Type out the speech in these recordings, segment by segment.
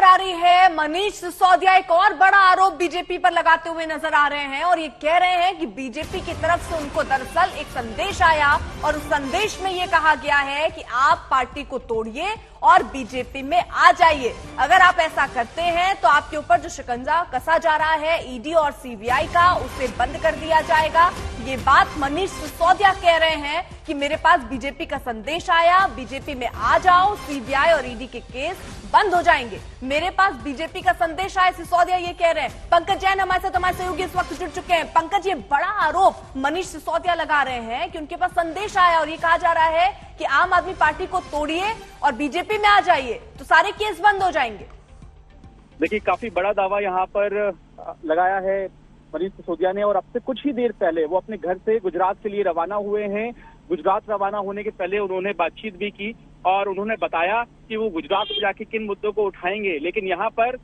आ रही है। मनीष सिसोदिया एक और बड़ा आरोप बीजेपी पर लगाते हुए नजर आ रहे हैं और ये कह रहे हैं कि बीजेपी की तरफ से उनको दरअसल एक संदेश आया और उस संदेश में ये कहा गया है कि आप पार्टी को तोड़िए और बीजेपी में आ जाइए। अगर आप ऐसा करते हैं तो आपके ऊपर जो शिकंजा कसा जा रहा है ईडी और सीबीआई का, उसे बंद कर दिया जाएगा। ये बात मनीष सिसोदिया कह रहे हैं कि मेरे पास बीजेपी का संदेश आया, बीजेपी में आ जाओ, सीबीआई और ईडी के केस बंद हो जाएंगे। मेरे पास बीजेपी का संदेश आया, सिसोदिया ये कह रहे हैं। पंकज जैन हमारे साथ, हमारे सहयोगी इस वक्त जुड़ चुके हैं। पंकज, ये बड़ा आरोप मनीष सिसोदिया लगा रहे हैं कि उनके पास संदेश आया और ये कहा जा रहा है कि आम आदमी पार्टी को तोड़िए और बीजेपी में आ जाइए तो सारे केस बंद हो जाएंगे। देखिए, काफी बड़ा दावा यहाँ पर लगाया है मनीष सिसोदिया ने और अब से कुछ ही देर पहले वो अपने घर से गुजरात के लिए रवाना हुए हैं। गुजरात रवाना होने के पहले उन्होंने बातचीत भी की और उन्होंने बताया कि वो गुजरात में जाके किन मुद्दों को उठाएंगे। लेकिन यहाँ पर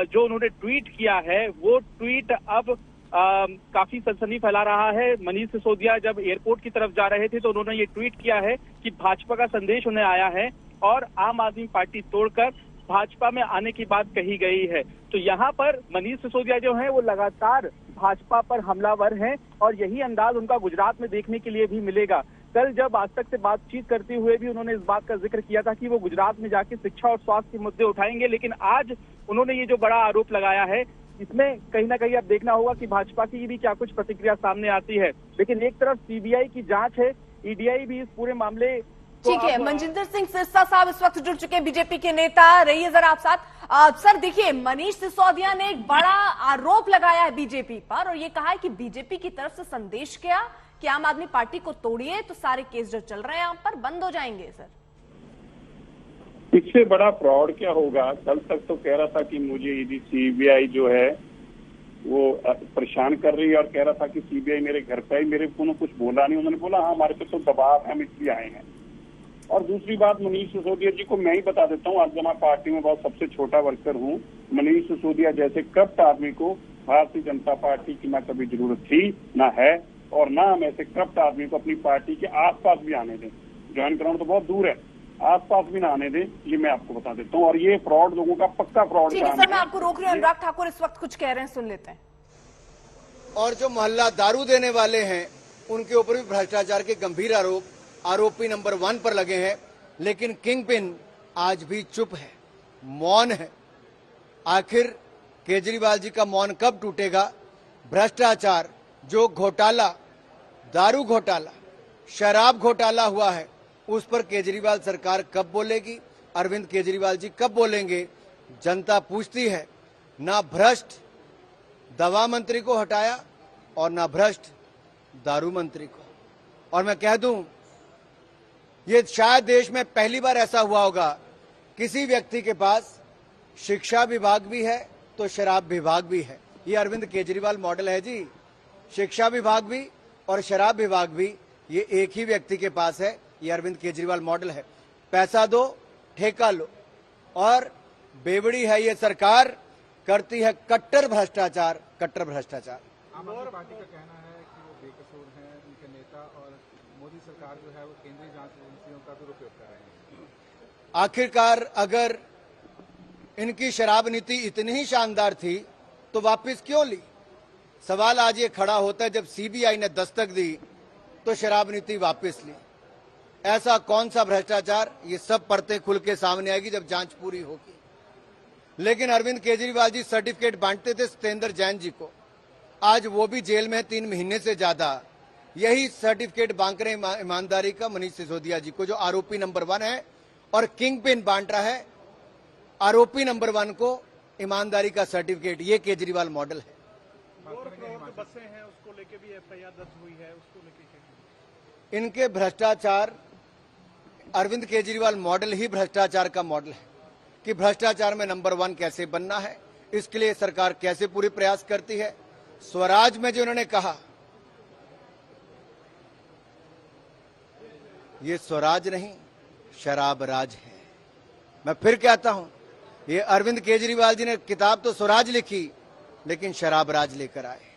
जो उन्होंने ट्वीट किया है वो ट्वीट अब काफी सनसनी फैला रहा है। मनीष सिसोदिया जब एयरपोर्ट की तरफ जा रहे थे तो उन्होंने ये ट्वीट किया है कि भाजपा का संदेश उन्हें आया है और आम आदमी पार्टी तोड़कर भाजपा में आने की बात कही गई है। तो यहाँ पर मनीष सिसोदिया जो हैं वो लगातार भाजपा पर हमलावर हैं और यही अंदाज उनका गुजरात में देखने के लिए भी मिलेगा। कल जब आज तक से बातचीत करते हुए भी उन्होंने इस बात का जिक्र किया था कि वो गुजरात में जाके शिक्षा और स्वास्थ्य के मुद्दे उठाएंगे, लेकिन आज उन्होंने ये जो बड़ा आरोप लगाया है इसमें कहीं ना कहीं अब देखना होगा कि भाजपा की भी क्या कुछ प्रतिक्रिया सामने आती है। लेकिन एक तरफ सीबीआई की जांच है, ईडीआई भी इस पूरे मामले। ठीक है, मनजिंदर सिंह सिरसा साहब इस वक्त जुड़ चुके हैं, बीजेपी के नेता। रहिए जरा आप साथ। सर देखिए, मनीष सिसोदिया ने एक बड़ा आरोप लगाया है बीजेपी पर और ये कहा है कि बीजेपी की तरफ से संदेश गया कि आम आदमी पार्टी को तोड़िए तो सारे केस जो चल रहे हैं यहाँ पर बंद हो जाएंगे। सर इससे बड़ा फ्रॉड क्या होगा? कल तक तो कह रहा था कि मुझे ईडी सीबीआई जो है वो परेशान कर रही है और कह रहा था कि सीबीआई मेरे घर पे आई, मेरे को कुछ बोला नहीं। उन्होंने बोला हाँ हमारे पे तो दबाव है, हम इसलिए आए हैं। और दूसरी बात, मनीष सिसोदिया जी को मैं ही बता देता हूँ, आज जमा पार्टी में बहुत सबसे छोटा वर्कर हूँ। मनीष सिसोदिया जैसे करप्ट आदमी को भारतीय जनता पार्टी की ना कभी जरूरत थी ना है और ना हम ऐसे करप्ट आदमी को अपनी पार्टी के आसपास भी आने दें। ज्वाइन कराना तो बहुत दूर है, आसपास भी ना आने दें, ये मैं आपको बता देता हूँ। और ये फ्रॉड लोगों का पक्का फ्रॉड है। सर मैं आपको रोक रही हूँ, अनुराग ठाकुर इस वक्त कुछ कह रहे हैं, सुन लेते हैं। और जो मोहल्ला दारू देने वाले हैं उनके ऊपर भी भ्रष्टाचार के गंभीर आरोप आरोपी नंबर 1 पर लगे हैं, लेकिन किंग पिन आज भी चुप है, मौन है। आखिर केजरीवाल जी का मौन कब टूटेगा? भ्रष्टाचार, जो घोटाला, दारू घोटाला, शराब घोटाला हुआ है, उस पर केजरीवाल सरकार कब बोलेगी? अरविंद केजरीवाल जी कब बोलेंगे? जनता पूछती है। ना भ्रष्ट दवा मंत्री को हटाया और ना भ्रष्ट दारू मंत्री को। और मैं कह दूं, ये शायद देश में पहली बार ऐसा हुआ होगा, किसी व्यक्ति के पास शिक्षा विभाग भी है तो शराब विभाग भी है। ये अरविंद केजरीवाल मॉडल है जी। शिक्षा विभाग भी और शराब विभाग भी ये एक ही व्यक्ति के पास है। ये अरविंद केजरीवाल मॉडल है। पैसा दो, ठेका लो। और बेवड़ी है ये सरकार, करती है कट्टर भ्रष्टाचार, कट्टर भ्रष्टाचार। आम आदमी पार्टी का कहना है कि वो बेकसूर हैं, उनके नेता, और मोदी सरकार जो है वो केंद्रीय जांच एजेंसियों का दुरुपयोग कर रहे हैं। आखिरकार अगर इनकी शराब नीति इतनी ही शानदार थी तो वापस क्यों ली? सवाल आज ये खड़ा होता है, जब सीबीआई ने दस्तक दी तो शराब नीति वापस ली। ऐसा कौन सा भ्रष्टाचार? ये सब परतें खुल के सामने आएगी जब जांच पूरी होगी। लेकिन अरविंद केजरीवाल जी सर्टिफिकेट बांटते थे सत्येंद्र जैन जी को, आज वो भी जेल में 3 महीने से ज्यादा। यही सर्टिफिकेट बांट रहे ईमानदारी का मनीष सिसोदिया जी को, जो आरोपी नंबर 1 है, और किंग पिन बांट रहा है आरोपी नंबर 1 को ईमानदारी का सर्टिफिकेट। ये केजरीवाल मॉडल है। बसें हैं उसको लेके भी एफआईआर दर्ज हुई है, उसको लेके इनके भ्रष्टाचार, अरविंद केजरीवाल मॉडल ही भ्रष्टाचार का मॉडल है कि भ्रष्टाचार में नंबर 1 कैसे बनना है। इसके लिए सरकार कैसे पूरी प्रयास करती है। स्वराज में जो उन्होंने कहा, ये स्वराज नहीं शराब राज है। मैं फिर कहता हूं, ये अरविंद केजरीवाल जी ने किताब तो स्वराज लिखी, लेकिन शराब राज लेकर आए।